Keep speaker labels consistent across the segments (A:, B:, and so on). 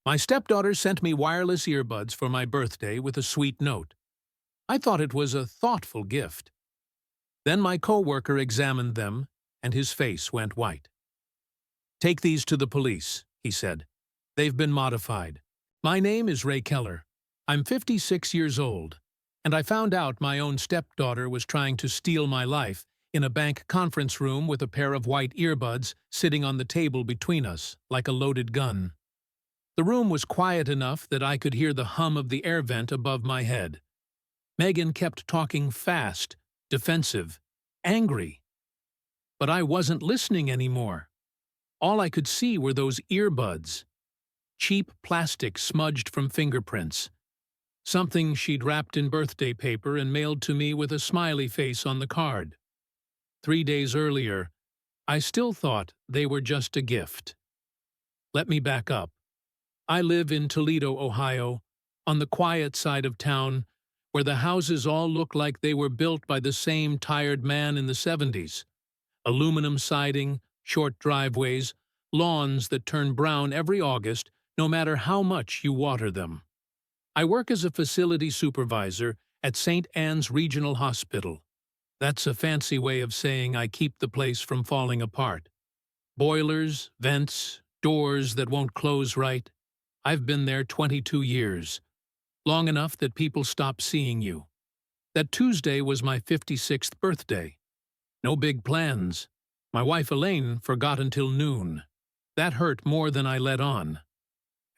A: My stepdaughter sent me wireless earbuds for my birthday with a sweet note. I thought it was a thoughtful gift. Then my coworker examined them, and his face went white. "Take these to the police," he said. "They've been modified. My name is Ray Keller. I'm 56 years old, and I found out my own stepdaughter was trying to steal my life in a bank conference room with a pair of white earbuds sitting on the table between us, like a loaded gun. The room was quiet enough that I could hear the hum of the air vent above my head. Megan kept talking fast, defensive, angry. But I wasn't listening anymore. All I could see were those earbuds. Cheap plastic smudged from fingerprints. Something she'd wrapped in birthday paper and mailed to me with a smiley face on the card. 3 days earlier, I still thought they were just a gift. Let me back up. I live in Toledo, Ohio, on the quiet side of town, where the houses all look like they were built by the same tired man in the 70s. Aluminum siding, short driveways, lawns that turn brown every August, no matter how much you water them. I work as a facility supervisor at St. Anne's Regional Hospital. That's a fancy way of saying I keep the place from falling apart. Boilers, vents, doors that won't close right. I've been there 22 years. Long enough that people stop seeing you. That Tuesday was my 56th birthday. No big plans. My wife Elaine forgot until noon. That hurt more than I let on.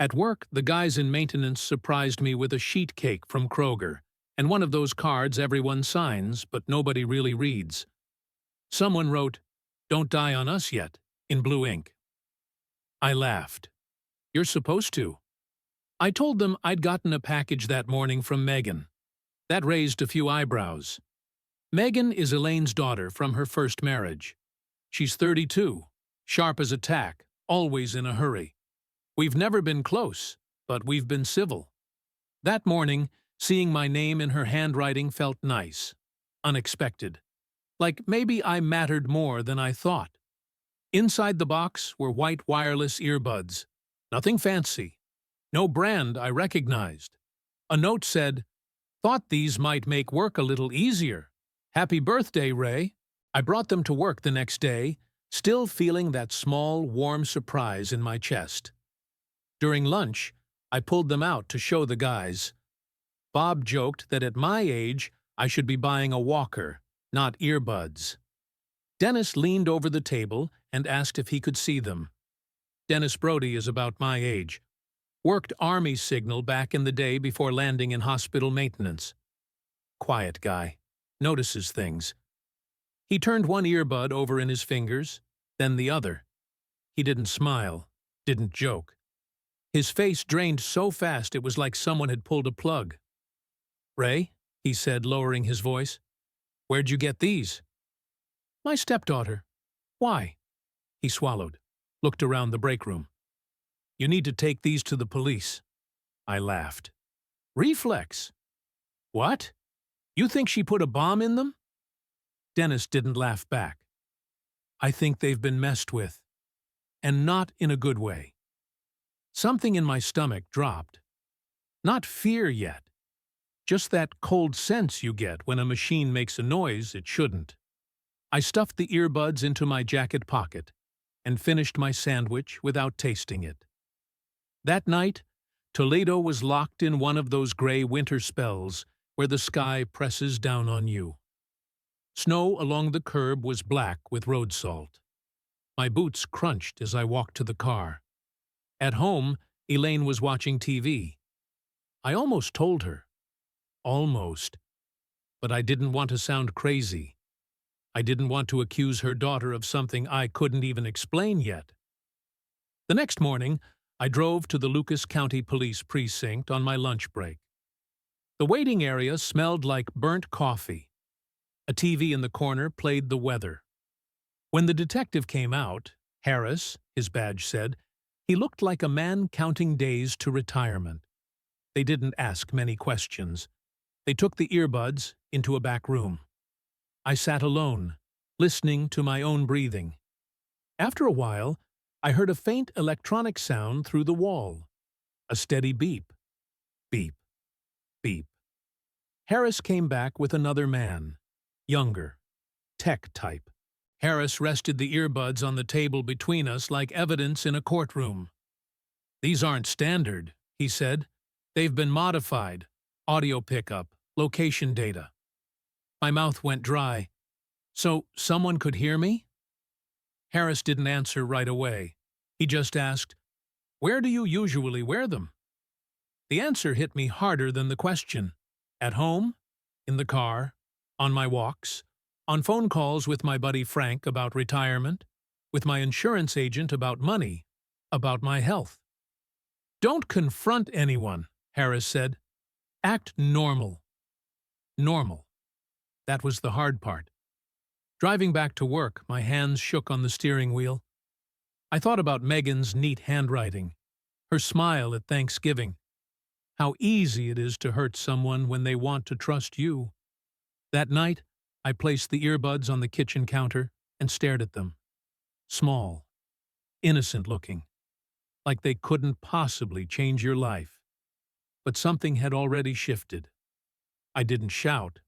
A: At work, the guys in maintenance surprised me with a sheet cake from Kroger, and one of those cards everyone signs, but nobody really reads. Someone wrote, "Don't die on us yet," in blue ink. I laughed. "You're supposed to." I told them I'd gotten a package that morning from Megan. That raised a few eyebrows. Megan is Elaine's daughter from her first marriage. She's 32, sharp as a tack, always in a hurry. We've never been close, but we've been civil. That morning, seeing my name in her handwriting felt nice, unexpected. Like maybe I mattered more than I thought. Inside the box were white wireless earbuds. Nothing fancy. No brand I recognized. A note said, "Thought these might make work a little easier. Happy birthday, Ray." I brought them to work the next day, still feeling that small, warm surprise in my chest. During lunch, I pulled them out to show the guys. Bob joked that at my age, I should be buying a walker, not earbuds. Dennis leaned over the table and asked if he could see them. Dennis Brody is about my age. Worked Army signal back in the day before landing in hospital maintenance. Quiet guy. Notices things. He turned one earbud over in his fingers, then the other. He didn't smile, didn't joke. His face drained so fast it was like someone had pulled a plug. "Ray," he said, lowering his voice, "where'd you get these?" "My stepdaughter." "Why?" He swallowed, looked around the break room. "You need to take these to the police." I laughed. "Reflex." "What? You think she put a bomb in them?" Dennis didn't laugh back. "I think they've been messed with. And not in a good way." Something in my stomach dropped. Not fear yet. Just that cold sense you get when a machine makes a noise it shouldn't. I stuffed the earbuds into my jacket pocket and finished my sandwich without tasting it. That night, Toledo was locked in one of those gray winter spells where the sky presses down on you. Snow along the curb was black with road salt. My boots crunched as I walked to the car. At home, Elaine was watching TV. I almost told her. Almost. But I didn't want to sound crazy. I didn't want to accuse her daughter of something I couldn't even explain yet. The next morning, I drove to the Lucas County Police Precinct on my lunch break. The waiting area smelled like burnt coffee. A TV in the corner played the weather. When the detective came out, Harris, his badge said, he looked like a man counting days to retirement. They didn't ask many questions. They took the earbuds into a back room. I sat alone, listening to my own breathing. After a while, I heard a faint electronic sound through the wall. A steady beep. Beep. Beep. Harris came back with another man. Younger. Tech type. Harris rested the earbuds on the table between us like evidence in a courtroom. "These aren't standard," he said. "They've been modified. Audio pickup, location data." My mouth went dry. "So someone could hear me?" Harris didn't answer right away. He just asked, "Where do you usually wear them?" The answer hit me harder than the question. At home, in the car, on my walks, on phone calls with my buddy Frank about retirement, with my insurance agent about money, about my health. "Don't confront anyone," Harris said. "Act normal." Normal. That was the hard part. Driving back to work, my hands shook on the steering wheel. I thought about Megan's neat handwriting, her smile at Thanksgiving, how easy it is to hurt someone when they want to trust you. That night, I placed the earbuds on the kitchen counter and stared at them. Small, innocent-looking, like they couldn't possibly change your life. But something had already shifted. I didn't shout.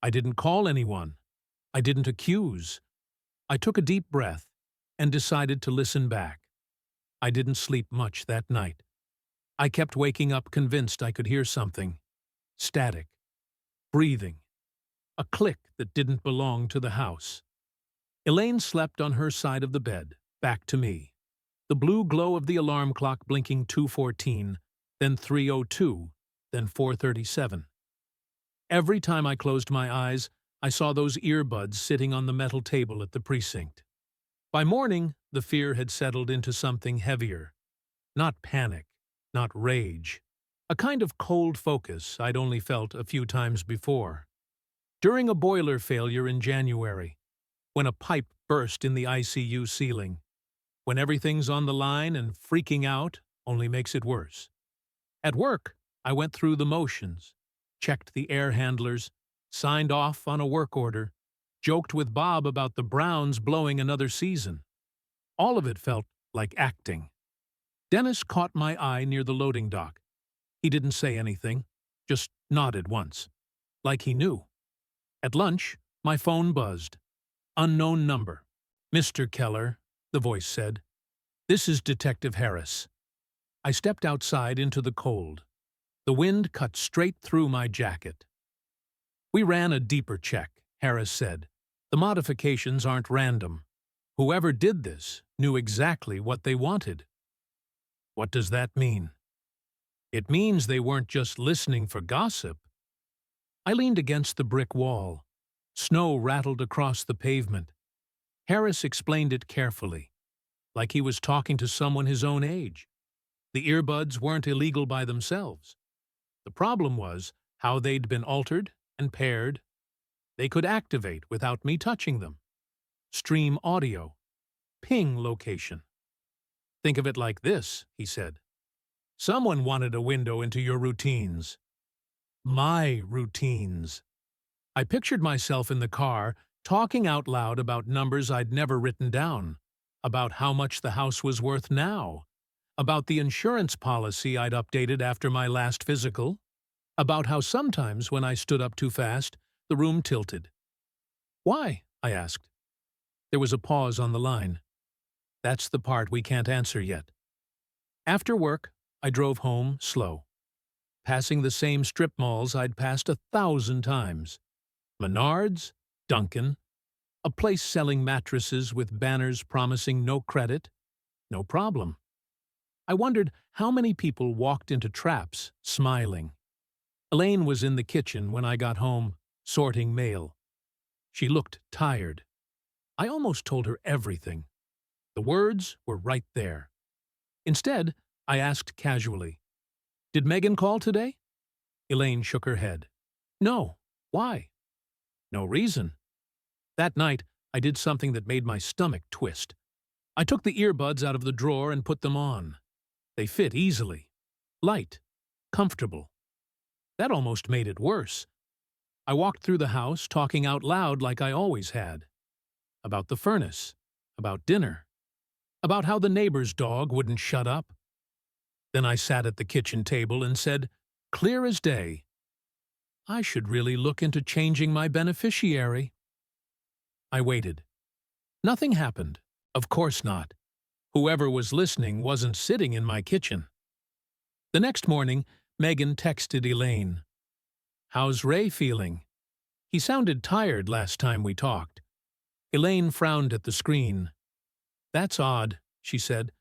A: I didn't call anyone. I didn't accuse. I took a deep breath and decided to listen back. I didn't sleep much that night. I kept waking up convinced I could hear something. Static. Breathing. A click that didn't belong to the house. Elaine slept on her side of the bed, back to me. The blue glow of the alarm clock blinking 2:14, then 3:02, then 4:37. Every time I closed my eyes, I saw those earbuds sitting on the metal table at the precinct. By morning, the fear had settled into something heavier. Not panic, not rage. A kind of cold focus I'd only felt a few times before. During a boiler failure in January, when a pipe burst in the ICU ceiling, when everything's on the line and freaking out only makes it worse. At work, I went through the motions, checked the air handlers, signed off on a work order, joked with Bob about the Browns blowing another season. All of it felt like acting. Dennis caught my eye near the loading dock. He didn't say anything, just nodded once, like he knew. At lunch, my phone buzzed. Unknown number. "Mr. Keller," the voice said. "This is Detective Harris." I stepped outside into the cold. The wind cut straight through my jacket. "We ran a deeper check," Harris said. "The modifications aren't random. Whoever did this knew exactly what they wanted." "What does that mean?" "It means they weren't just listening for gossip." I leaned against the brick wall. Snow rattled across the pavement. Harris explained it carefully, like he was talking to someone his own age. The earbuds weren't illegal by themselves. The problem was how they'd been altered and paired. They could activate without me touching them. Stream audio. Ping location. "Think of it like this," he said. "Someone wanted a window into your routines." My routines. I pictured myself in the car, talking out loud about numbers I'd never written down, about how much the house was worth now, about the insurance policy I'd updated after my last physical, about how sometimes when I stood up too fast, the room tilted. "Why?" I asked. There was a pause on the line. "That's the part we can't answer yet." After work, I drove home slow, passing the same strip malls I'd passed 1,000 times. Menards, Duncan, a place selling mattresses with banners promising no credit, no problem. I wondered how many people walked into traps, smiling. Elaine was in the kitchen when I got home, sorting mail. She looked tired. I almost told her everything. The words were right there. Instead, I asked casually, "Did Megan call today?" Elaine shook her head. "No. Why?" "No reason." That night, I did something that made my stomach twist. I took the earbuds out of the drawer and put them on. They fit easily. Light. Comfortable. That almost made it worse. I walked through the house, talking out loud like I always had. About the furnace. About dinner. About how the neighbor's dog wouldn't shut up. Then I sat at the kitchen table and said, clear as day, I should really look into changing my beneficiary. I waited. Nothing happened. Of course not. Whoever was listening wasn't sitting in my kitchen. The next morning, Megan texted Elaine. How's Ray feeling? He sounded tired last time we talked. Elaine frowned at the screen. That's odd, she said.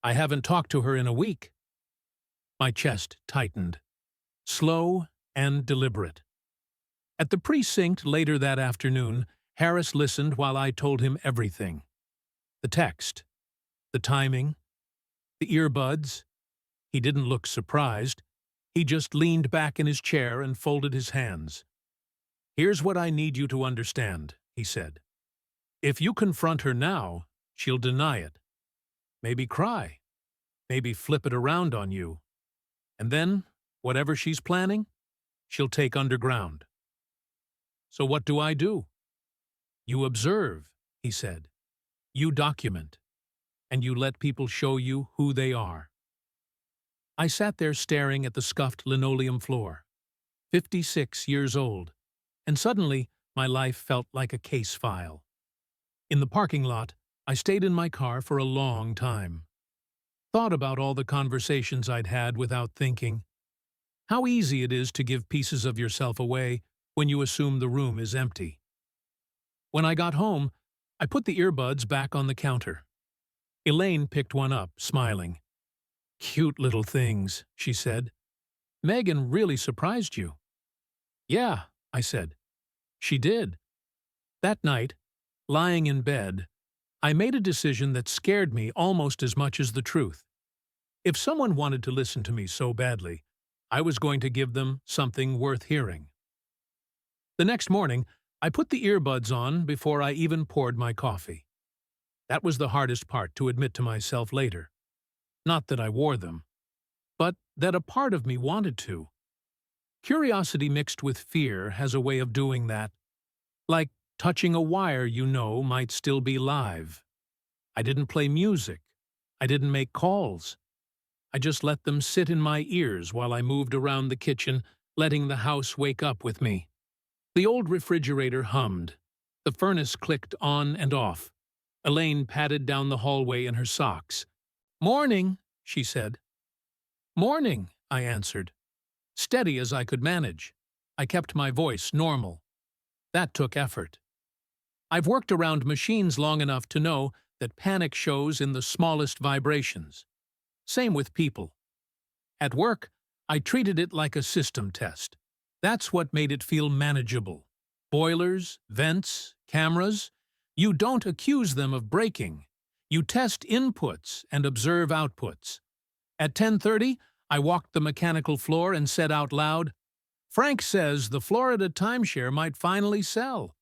A: I haven't talked to her in a week. My chest tightened. Slow and deliberate. At the precinct later that afternoon, Harris listened while I told him everything. The text, the timing, the earbuds. He didn't look surprised. He just leaned back in his chair and folded his hands. Here's what I need you to understand, he said. If you confront her now, she'll deny it. Maybe cry. Maybe flip it around on you. And then, whatever she's planning, she'll take underground. So what do? You observe, he said. You document. And you let people show you who they are. I sat there staring at the scuffed linoleum floor, 56 years old, and suddenly my life felt like a case file. In the parking lot, I stayed in my car for a long time. Thought about all the conversations I'd had without thinking. How easy it is to give pieces of yourself away when you assume the room is empty. When I got home, I put the earbuds back on the counter. Elaine picked one up, smiling. Cute little things, she said. Megan really surprised you. Yeah, I said. She did. That night, lying in bed, I made a decision that scared me almost as much as the truth. If someone wanted to listen to me so badly, I was going to give them something worth hearing. The next morning, I put the earbuds on before I even poured my coffee. That was the hardest part to admit to myself later. Not that I wore them, but that a part of me wanted to. Curiosity mixed with fear has a way of doing that, like touching a wire you know might still be live. I didn't play music. I didn't make calls. I just let them sit in my ears while I moved around the kitchen, letting the house wake up with me. The old refrigerator hummed. The furnace clicked on and off. Elaine padded down the hallway in her socks. Morning, she said. Morning, I answered. Steady as I could manage. I kept my voice normal. That took effort. I've worked around machines long enough to know that panic shows in the smallest vibrations. Same with people. At work, I treated it like a system test. That's what made it feel manageable. Boilers, vents, cameras. You don't accuse them of breaking. You test inputs and observe outputs. At 10:30, I walked the mechanical floor and said out loud, Frank says the Florida timeshare might finally sell.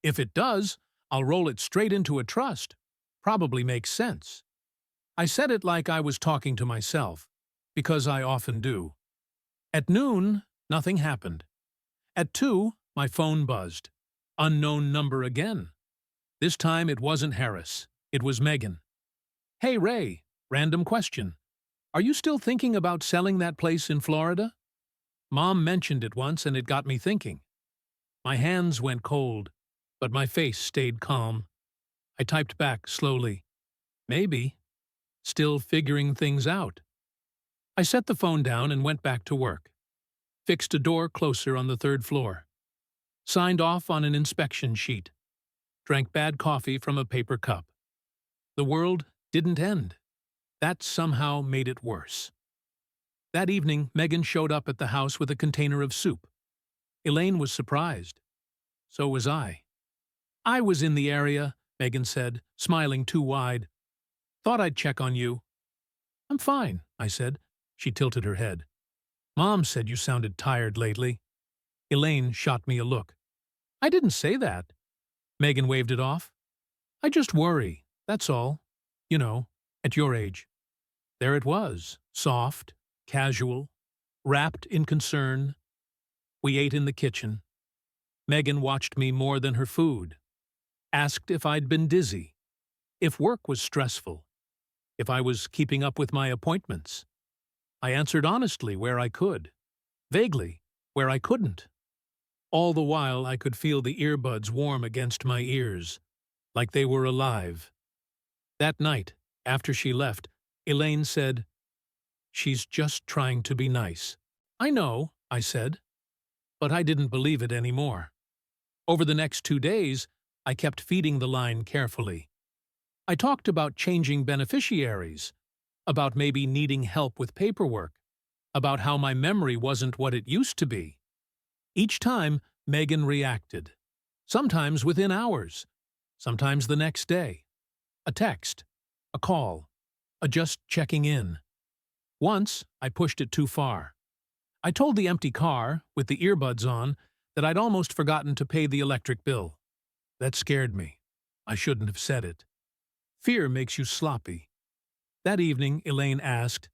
A: If it does, I'll roll it straight into a trust. Probably makes sense. I said it like I was talking to myself, because I often do. At noon, nothing happened. At 2, my phone buzzed. Unknown number again. This time it wasn't Harris. It was Megan. Hey, Ray, random question. Are you still thinking about selling that place in Florida? Mom mentioned it once and it got me thinking. My hands went cold, but my face stayed calm. I typed back slowly. Maybe. Still figuring things out. I set the phone down and went back to work. Fixed a door closer on the 3rd floor. Signed off on an inspection sheet. Drank bad coffee from a paper cup. The world didn't end. That somehow made it worse. That evening, Megan showed up at the house with a container of soup. Elaine was surprised. So was I. I was in the area, Megan said, smiling too wide. Thought I'd check on you. I'm fine, I said. She tilted her head. Mom said you sounded tired lately. Elaine shot me a look. I didn't say that. Megan waved it off. I just worry, that's all. You know, at your age. There it was, soft, casual, wrapped in concern. We ate in the kitchen. Megan watched me more than her food. Asked if I'd been dizzy, if work was stressful, if I was keeping up with my appointments. I answered honestly where I could, vaguely where I couldn't. All the while I could feel the earbuds warm against my ears, like they were alive. That night, after she left, Elaine said, "She's just trying to be nice." "I know," I said, but I didn't believe it anymore. Over the next 2 days, I kept feeding the line carefully. I talked about changing beneficiaries, about maybe needing help with paperwork, about how my memory wasn't what it used to be. Each time, Megan reacted. Sometimes within hours, sometimes the next day. A text, a call, a just checking in. Once, I pushed it too far. I told the empty car, with the earbuds on, that I'd almost forgotten to pay the electric bill. That scared me. I shouldn't have said it. Fear makes you sloppy. That evening, Elaine asked,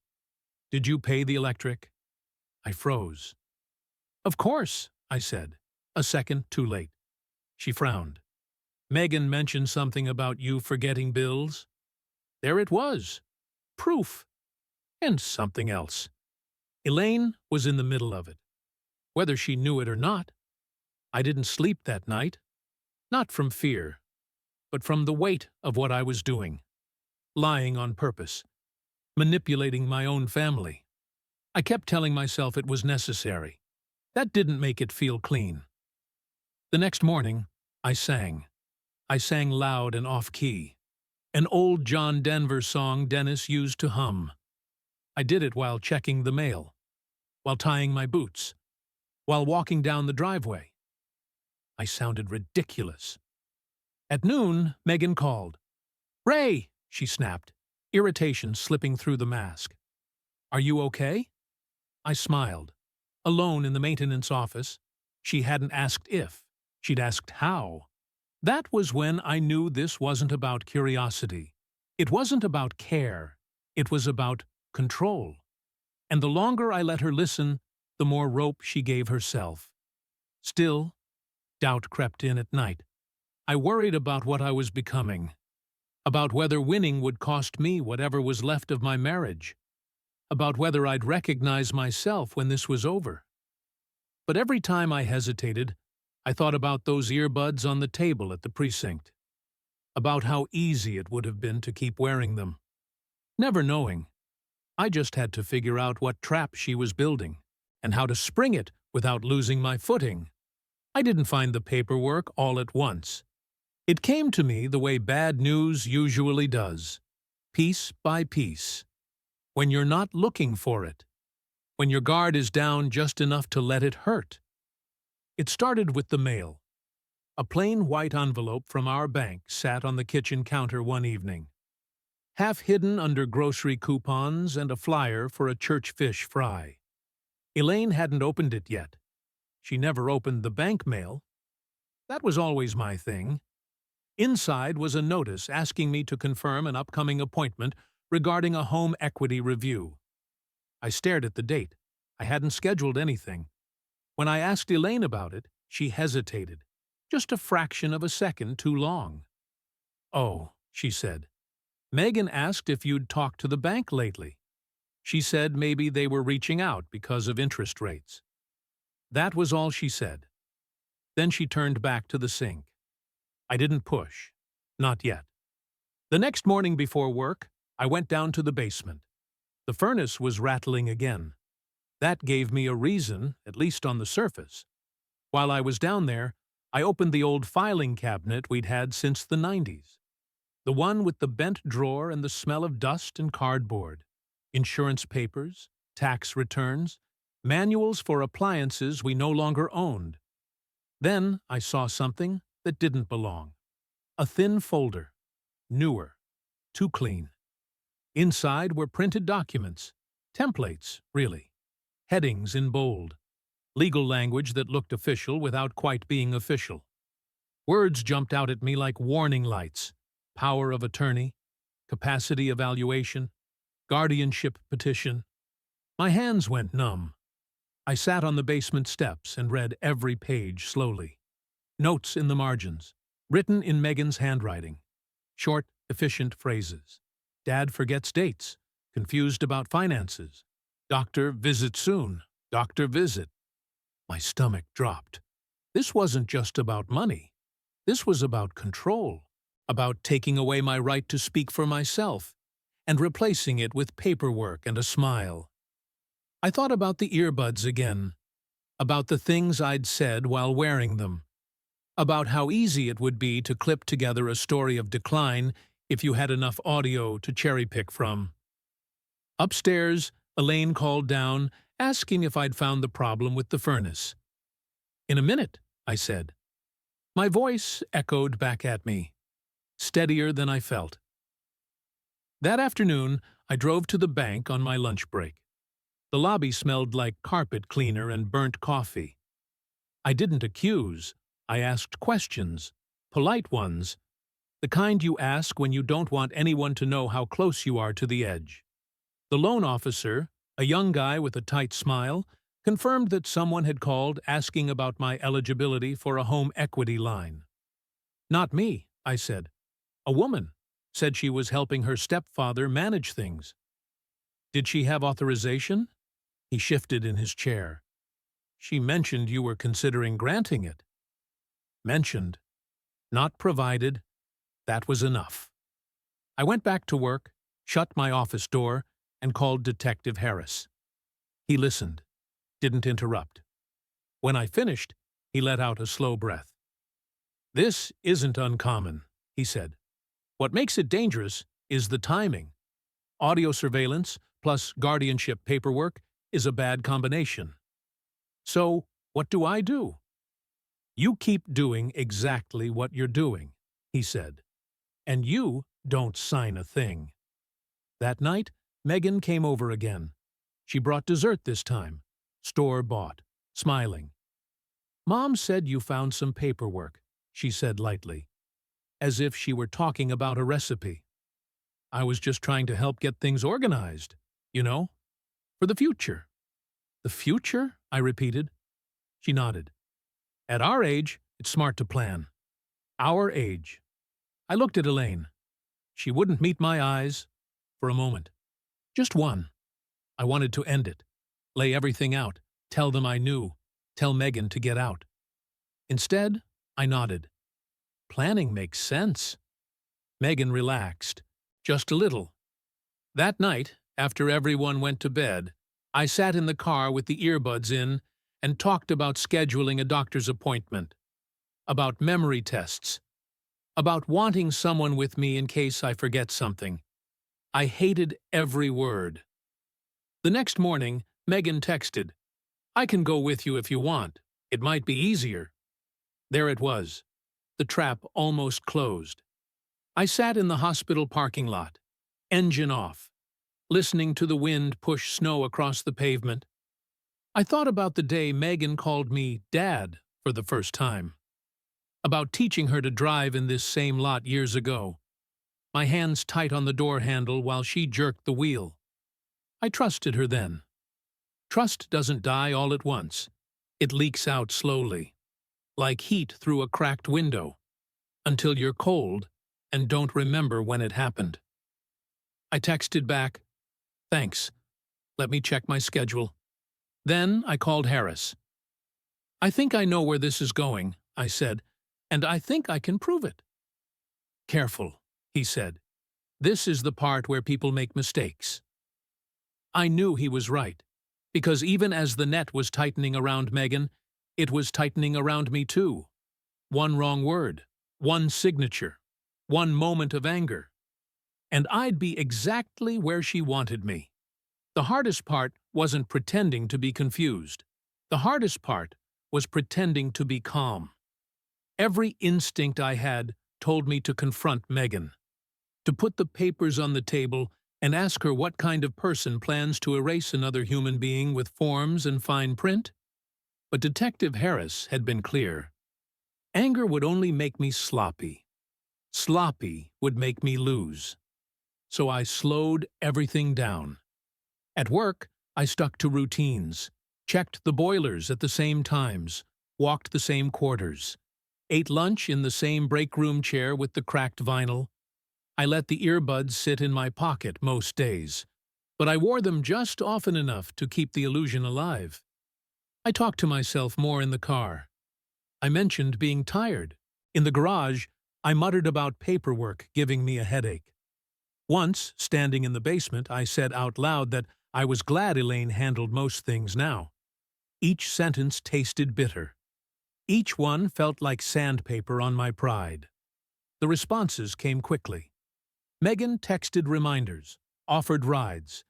A: "Did you pay the electric?" I froze. "Of course," I said, a second too late. She frowned. "Megan mentioned something about you forgetting bills." There it was. Proof. And something else. Elaine was in the middle of it. Whether she knew it or not. I didn't sleep that night. Not from fear, but from the weight of what I was doing. Lying on purpose. Manipulating my own family. I kept telling myself it was necessary. That didn't make it feel clean. The next morning, I sang. I sang loud and off-key. An old John Denver song Dennis used to hum. I did it while checking the mail, while tying my boots, while walking down the driveway. I sounded ridiculous. At noon, Megan called. "Ray," she snapped, irritation slipping through the mask. "Are you okay?" I smiled. Alone in the maintenance office, she hadn't asked if, she'd asked how. That was when I knew this wasn't about curiosity. It wasn't about care. It was about control. And the longer I let her listen, the more rope she gave herself. Still, doubt crept in at night. I worried about what I was becoming. About whether winning would cost me whatever was left of my marriage. About whether I'd recognize myself when this was over. But every time I hesitated, I thought about those earbuds on the table at the precinct. About how easy it would have been to keep wearing them. Never knowing. I just had to figure out what trap she was building, and how to spring it without losing my footing. I didn't find the paperwork all at once. It came to me the way bad news usually does, piece by piece. When you're not looking for it. When your guard is down just enough to let it hurt. It started with the mail. A plain white envelope from our bank sat on the kitchen counter one evening. Half hidden under grocery coupons and a flyer for a church fish fry. Elaine hadn't opened it yet. She never opened the bank mail. That was always my thing. Inside was a notice asking me to confirm an upcoming appointment regarding a home equity review. I stared at the date. I hadn't scheduled anything. When I asked Elaine about it, she hesitated. Just a fraction of a second too long. "Oh," she said. "Megan asked if you'd talked to the bank lately. She said maybe they were reaching out because of interest rates." That was all she said. Then she turned back to the sink. I didn't push. Not yet. The next morning before work, I went down to the basement. The furnace was rattling again. That gave me a reason, at least on the surface. While I was down there, I opened the old filing cabinet we'd had since the 90s. The one with the bent drawer and the smell of dust and cardboard. Insurance papers, tax returns, manuals for appliances we no longer owned. Then I saw something that didn't belong. A thin folder. Newer. Too clean. Inside were printed documents. Templates, really. Headings in bold. Legal language that looked official without quite being official. Words jumped out at me like warning lights. Power of attorney. Capacity evaluation. Guardianship petition. My hands went numb. I sat on the basement steps and read every page slowly. Notes in the margins. Written in Megan's handwriting. Short, efficient phrases. Dad forgets dates. Confused about finances. Doctor, visit soon. Doctor, visit. My stomach dropped. This wasn't just about money. This was about control, about taking away my right to speak for myself and replacing it with paperwork and a smile. I thought about the earbuds again, about the things I'd said while wearing them, about how easy it would be to clip together a story of decline if you had enough audio to cherry-pick from. Upstairs, Elaine called down, asking if I'd found the problem with the furnace. "In a minute," I said. My voice echoed back at me, steadier than I felt. That afternoon, I drove to the bank on my lunch break. The lobby smelled like carpet cleaner and burnt coffee. I didn't accuse. I asked questions, polite ones, the kind you ask when you don't want anyone to know how close you are to the edge. The loan officer, a young guy with a tight smile, confirmed that someone had called asking about my eligibility for a home equity line. "Not me," I said. "A woman said she was helping her stepfather manage things." "Did she have authorization?" He shifted in his chair. "She mentioned you were considering granting it." Mentioned, not provided. That was enough. I went back to work, shut my office door, and called Detective Harris. He listened, didn't interrupt. When I finished, he let out a slow breath. "This isn't uncommon," he said. "What makes it dangerous is the timing. Audio surveillance plus guardianship paperwork is a bad combination. So, what do I do?" "You keep doing exactly what you're doing," he said. "And you don't sign a thing." That night, Megan came over again. She brought dessert this time, store-bought, smiling. "Mom said you found some paperwork," she said lightly, as if she were talking about a recipe. "I was just trying to help get things organized, for the future." "The future?" I repeated. She nodded. "At our age, it's smart to plan. Our age." I looked at Elaine. She wouldn't meet my eyes for a moment. Just one. I wanted to end it, lay everything out, tell them I knew, tell Megan to get out. Instead, I nodded. "Planning makes sense." Megan relaxed, just a little. That night, after everyone went to bed, I sat in the car with the earbuds in and talked about scheduling a doctor's appointment, about memory tests, about wanting someone with me in case I forget something. I hated every word. The next morning, Megan texted, "I can go with you if you want. It might be easier." There it was. The trap almost closed. I sat in the hospital parking lot, engine off, listening to the wind push snow across the pavement. I thought about the day Megan called me Dad for the first time, about teaching her to drive in this same lot years ago, my hands tight on the door handle while she jerked the wheel. I trusted her then. Trust doesn't die all at once. It leaks out slowly, like heat through a cracked window, until you're cold and don't remember when it happened. I texted back, "Thanks. Let me check my schedule." Then I called Harris. "I think I know where this is going," I said, "and I think I can prove it." "Careful," he said. "This is the part where people make mistakes." I knew he was right, because even as the net was tightening around Megan, it was tightening around me too. One wrong word, one signature, one moment of anger, and I'd be exactly where she wanted me. The hardest part wasn't pretending to be confused. The hardest part was pretending to be calm. Every instinct I had told me to confront Megan, to put the papers on the table and ask her what kind of person plans to erase another human being with forms and fine print. But Detective Harris had been clear. Anger would only make me sloppy. Sloppy would make me lose. So I slowed everything down. At work, I stuck to routines, checked the boilers at the same times, walked the same quarters, ate lunch in the same break room chair with the cracked vinyl. I let the earbuds sit in my pocket most days, but I wore them just often enough to keep the illusion alive. I talked to myself more in the car. I mentioned being tired. In the garage, I muttered about paperwork giving me a headache. Once, standing in the basement, I said out loud that I was glad Elaine handled most things now. Each sentence tasted bitter. Each one felt like sandpaper on my pride. The responses came quickly. Megan texted reminders, offered rides,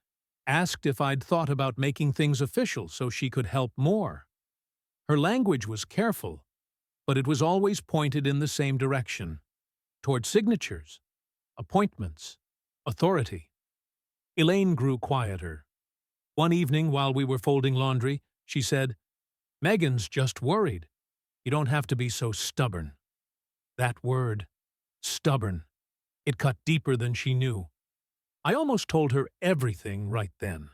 A: asked if I'd thought about making things official so she could help more. Her language was careful, but it was always pointed in the same direction, toward signatures, appointments, authority. Elaine grew quieter. One evening while we were folding laundry, she said, "Megan's just worried. You don't have to be so stubborn." That word, stubborn, it cut deeper than she knew. I almost told her everything right then.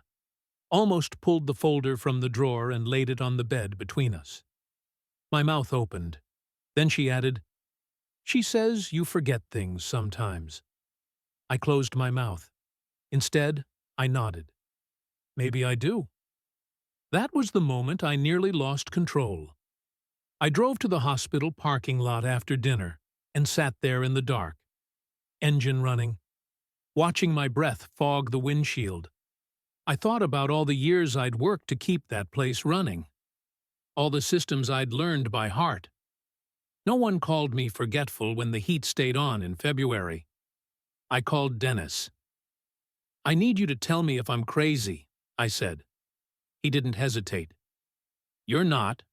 A: Almost pulled the folder from the drawer and laid it on the bed between us. My mouth opened. Then she added, "She says you forget things sometimes." I closed my mouth. Instead, I nodded. Maybe I do. That was the moment I nearly lost control. I drove to the hospital parking lot after dinner and sat there in the dark, engine running, watching my breath fog the windshield. I thought about all the years I'd worked to keep that place running, all the systems I'd learned by heart. No one called me forgetful when the heat stayed on in February. I called Dennis. "I need you to tell me if I'm crazy," I said. He didn't hesitate. "You're not."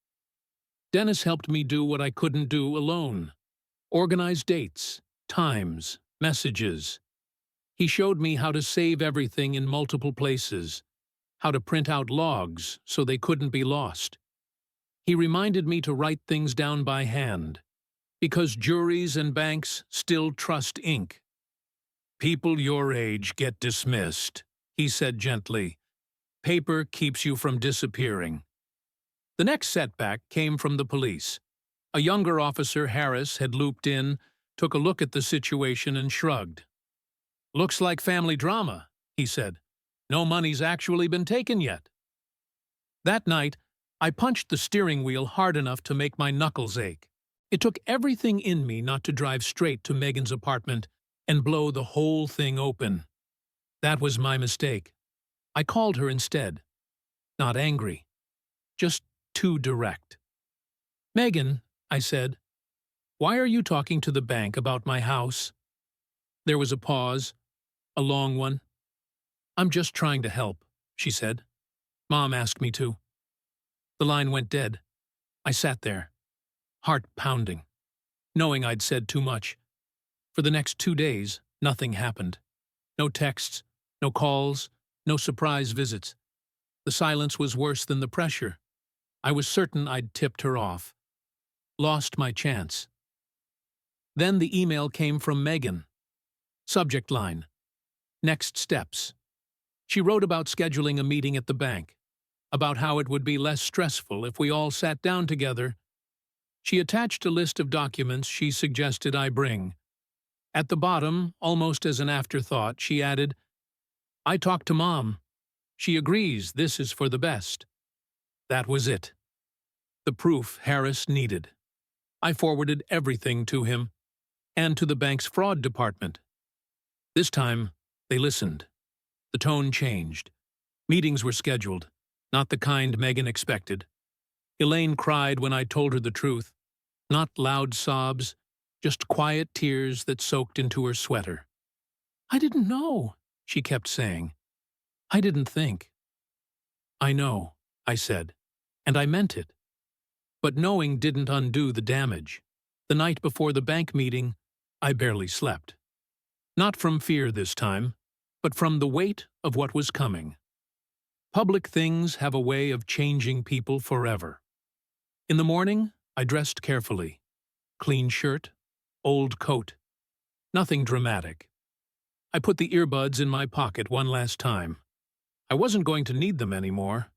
A: Dennis helped me do what I couldn't do alone. Organize dates, times, messages. He showed me how to save everything in multiple places, how to print out logs so they couldn't be lost. He reminded me to write things down by hand, because juries and banks still trust ink. "People your age get dismissed," he said gently. "Paper keeps you from disappearing." The next setback came from the police. A younger officer, Harris, had looped in, took a look at the situation and shrugged. "Looks like family drama," he said. "No money's actually been taken yet." That night, I punched the steering wheel hard enough to make my knuckles ache. It took everything in me not to drive straight to Megan's apartment and blow the whole thing open. That was my mistake. I called her instead. Not angry. Just too direct. "Megan," I said, "why are you talking to the bank about my house?" There was a pause, a long one. "I'm just trying to help," she said. "Mom asked me to." The line went dead. I sat there, heart pounding, knowing I'd said too much. For the next 2 days, nothing happened. No texts, no calls, no surprise visits. The silence was worse than the pressure. I was certain I'd tipped her off. Lost my chance. Then the email came from Megan. Subject line: "Next steps." She wrote about scheduling a meeting at the bank, about how it would be less stressful if we all sat down together. She attached a list of documents she suggested I bring. At the bottom, almost as an afterthought, she added, "I talked to Mom. She agrees this is for the best." That was it. The proof Harris needed. I forwarded everything to him, and to the bank's fraud department. This time, they listened. The tone changed. Meetings were scheduled, not the kind Megan expected. Elaine cried when I told her the truth. Not loud sobs, just quiet tears that soaked into her sweater. "I didn't know," she kept saying. "I didn't think." "I know," I said, and I meant it. But knowing didn't undo the damage. The night before the bank meeting, I barely slept. Not from fear this time, but from the weight of what was coming. Public things have a way of changing people forever. In the morning, I dressed carefully. Clean shirt, old coat. Nothing dramatic. I put the earbuds in my pocket one last time. I wasn't going to need them anymore.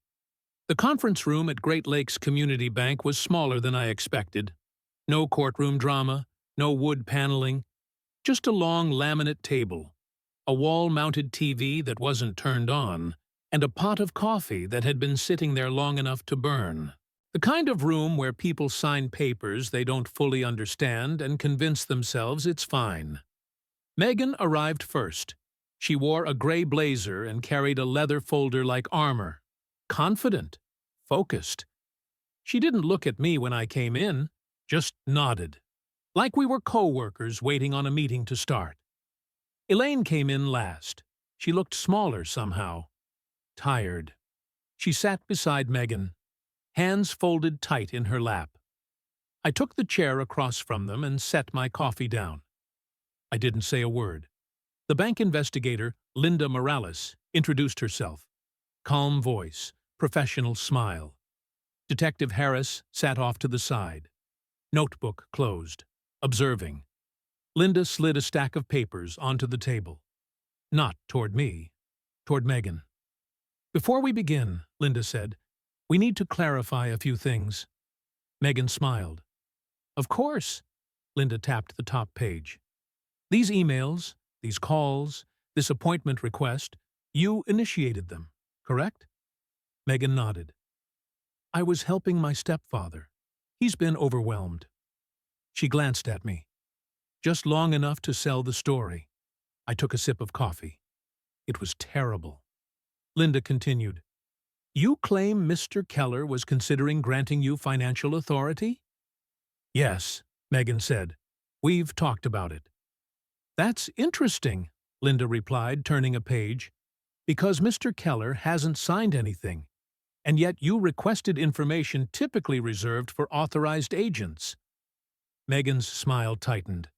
A: The conference room at Great Lakes Community Bank was smaller than I expected. No courtroom drama, no wood paneling, just a long laminate table, a wall-mounted TV that wasn't turned on, and a pot of coffee that had been sitting there long enough to burn. The kind of room where people sign papers they don't fully understand and convince themselves it's fine. Megan arrived first. She wore a gray blazer and carried a leather folder like armor. Confident. Focused. She didn't look at me when I came in, just nodded. Like we were co-workers waiting on a meeting to start. Elaine came in last. She looked smaller somehow. Tired. She sat beside Megan, hands folded tight in her lap. I took the chair across from them and set my coffee down. I didn't say a word. The bank investigator, Linda Morales, introduced herself. Calm voice, professional smile. Detective Harris sat off to the side. Notebook closed. Observing. Linda slid a stack of papers onto the table. Not toward me, toward Megan. "Before we begin," Linda said, "we need to clarify a few things." Megan smiled. "Of course." Linda tapped the top page. "These emails, these calls, this appointment request, you initiated them, correct?" Megan nodded. "I was helping my stepfather. He's been overwhelmed." She glanced at me. Just long enough to sell the story. I took a sip of coffee. It was terrible. Linda continued, "You claim Mr. Keller was considering granting you financial authority?" "Yes," Megan said. "We've talked about it." "That's interesting," Linda replied, turning a page, "because Mr. Keller hasn't signed anything, and yet you requested information typically reserved for authorized agents." Megan's smile tightened.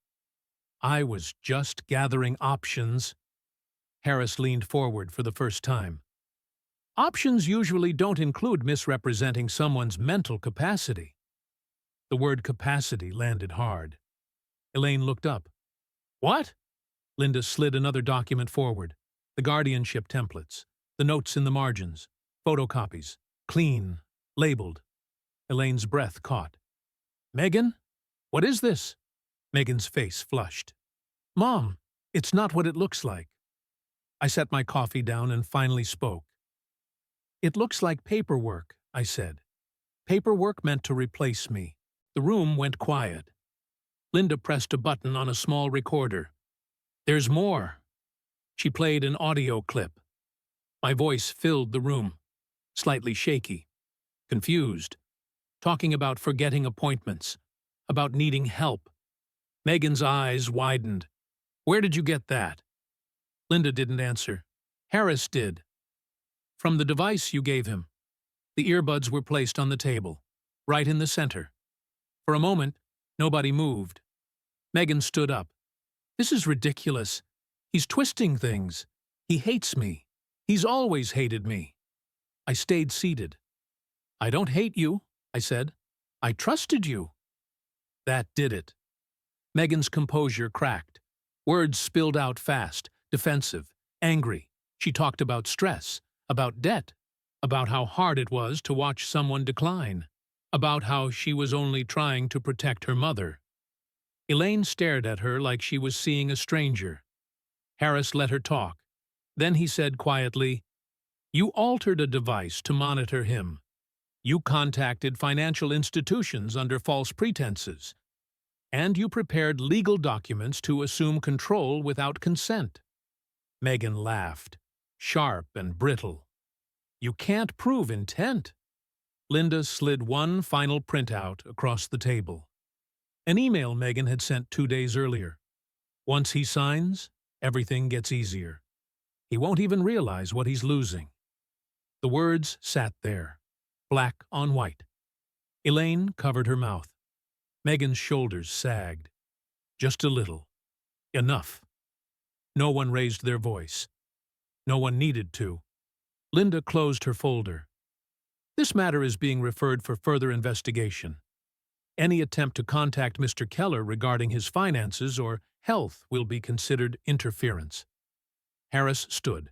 A: "I was just gathering options." Harris leaned forward for the first time. "Options usually don't include misrepresenting someone's mental capacity." The word capacity landed hard. Elaine looked up. "What?" Linda slid another document forward. The guardianship templates, the notes in the margins, photocopies, clean, labeled. Elaine's breath caught. "Megan? What is this?" Megan's face flushed. "Mom, it's not what it looks like." I set my coffee down and finally spoke. "It looks like paperwork," I said. "Paperwork meant to replace me." The room went quiet. Linda pressed a button on a small recorder. "There's more." She played an audio clip. My voice filled the room, slightly shaky, confused, talking about forgetting appointments, about needing help. Megan's eyes widened. "Where did you get that?" Linda didn't answer. "Harris did." "From the device you gave him." The earbuds were placed on the table, right in the center. For a moment, nobody moved. Megan stood up. "This is ridiculous. He's twisting things. He hates me. He's always hated me." I stayed seated. "I don't hate you," I said. "I trusted you." That did it. Megan's composure cracked. Words spilled out fast, defensive, angry. She talked about stress, about debt, about how hard it was to watch someone decline, about how she was only trying to protect her mother. Elaine stared at her like she was seeing a stranger. Harris let her talk. Then he said quietly, "You altered a device to monitor him. You contacted financial institutions under false pretenses. And you prepared legal documents to assume control without consent." Megan laughed, sharp and brittle. "You can't prove intent." Linda slid one final printout across the table. An email Megan had sent 2 days earlier. "Once he signs, everything gets easier. He won't even realize what he's losing." The words sat there, black on white. Elaine covered her mouth. Megan's shoulders sagged. Just a little. Enough. No one raised their voice. No one needed to. Linda closed her folder. "This matter is being referred for further investigation. Any attempt to contact Mr. Keller regarding his finances or health will be considered interference." Harris stood.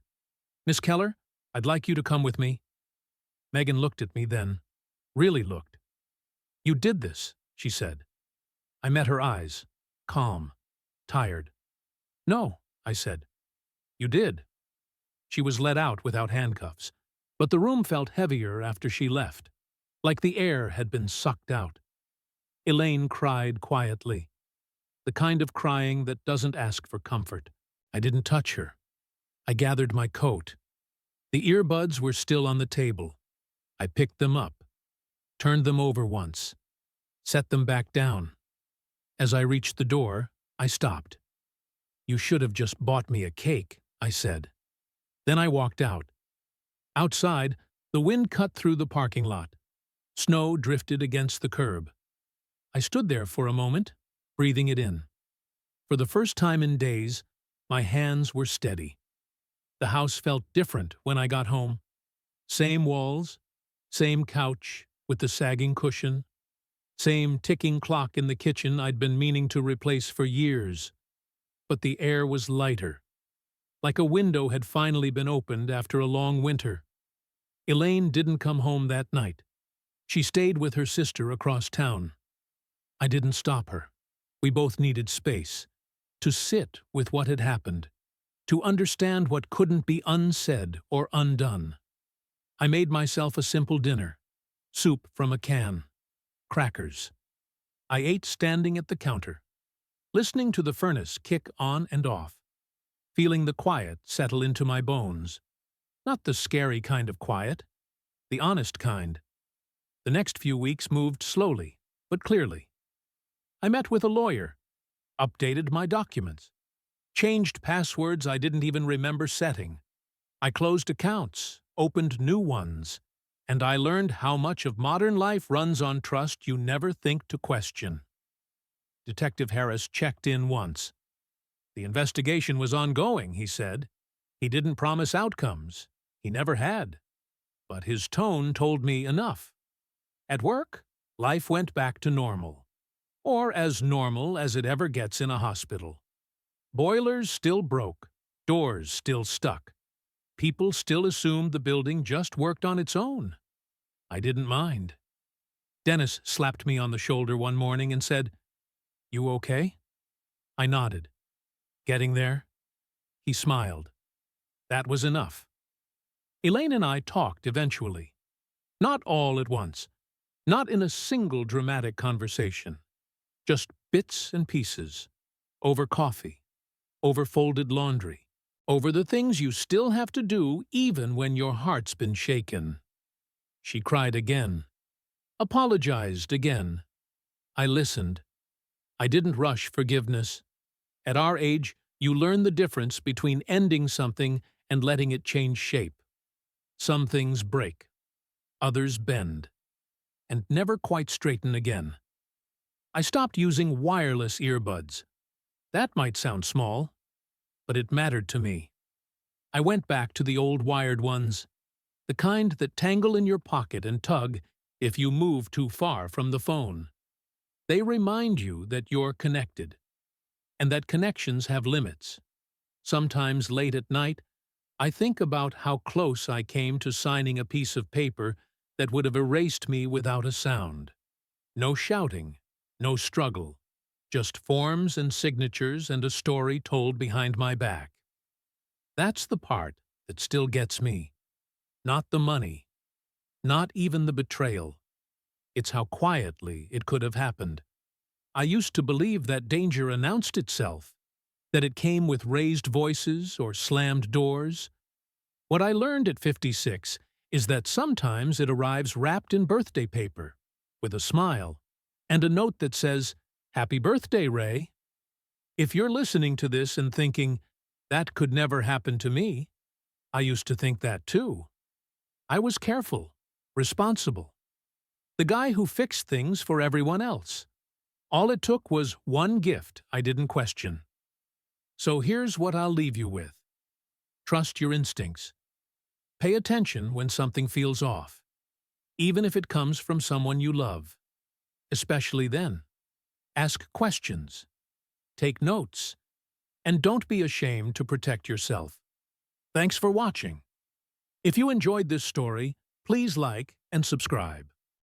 A: "Miss Keller, I'd like you to come with me." Megan looked at me then. Really looked. "You did this," she said. I met her eyes. Calm. Tired. "No," I said. You did. She was let out without handcuffs, but the room felt heavier after she left, like the air had been sucked out. Elaine cried quietly, the kind of crying that doesn't ask for comfort. I didn't touch her. I gathered my coat. The earbuds were still on the table. I picked them up, turned them over once, set them back down. As I reached the door, I stopped. You should have just bought me a cake, I said. Then I walked out. Outside, the wind cut through the parking lot. Snow drifted against the curb. I stood there for a moment, breathing it in. For the first time in days, my hands were steady. The house felt different when I got home. Same walls, same couch with the sagging cushion, same ticking clock in the kitchen I'd been meaning to replace for years. But the air was lighter, like a window had finally been opened after a long winter. Elaine didn't come home that night. She stayed with her sister across town. I didn't stop her. We both needed space, to sit with what had happened, to understand what couldn't be unsaid or undone. I made myself a simple dinner, soup from a can, crackers. I ate standing at the counter, listening to the furnace kick on and off, feeling the quiet settle into my bones. Not the scary kind of quiet, the honest kind. The next few weeks moved slowly, but clearly. I met with a lawyer, updated my documents, changed passwords I didn't even remember setting. I closed accounts, opened new ones, and I learned how much of modern life runs on trust you never think to question. Detective Harris checked in once. The investigation was ongoing, he said. He didn't promise outcomes. He never had. But his tone told me enough. At work, life went back to normal. Or as normal as it ever gets in a hospital. Boilers still broke, doors still stuck. People still assumed the building just worked on its own. I didn't mind. Dennis slapped me on the shoulder one morning and said, "You okay?" I nodded. "Getting there?" He smiled. That was enough. Elaine and I talked eventually. Not all at once. Not in a single dramatic conversation. Just bits and pieces. Over coffee. Over folded laundry. Over the things you still have to do even when your heart's been shaken. She cried again. Apologized again. I listened. I didn't rush forgiveness. At our age, you learn the difference between ending something and letting it change shape. Some things break. Others bend. And never quite straighten again. I stopped using wireless earbuds. That might sound small, but it mattered to me. I went back to the old wired ones, the kind that tangle in your pocket and tug if you move too far from the phone. They remind you that you're connected, and that connections have limits. Sometimes late at night, I think about how close I came to signing a piece of paper that would have erased me without a sound. No shouting, no struggle, just forms and signatures and a story told behind my back. That's the part that still gets me. Not the money, not even the betrayal. It's how quietly it could have happened. I used to believe that danger announced itself, that it came with raised voices or slammed doors. What I learned at 56 is that sometimes it arrives wrapped in birthday paper, with a smile, and a note that says, "Happy birthday, Ray." If you're listening to this and thinking, that could never happen to me, I used to think that too. I was careful, responsible. The guy who fixed things for everyone else. All it took was one gift I didn't question. So here's what I'll leave you with. Trust your instincts. Pay attention when something feels off, even if it comes from someone you love. Especially then. Ask questions. Take notes. And don't be ashamed to protect yourself. Thanks for watching. If you enjoyed this story, please like and subscribe.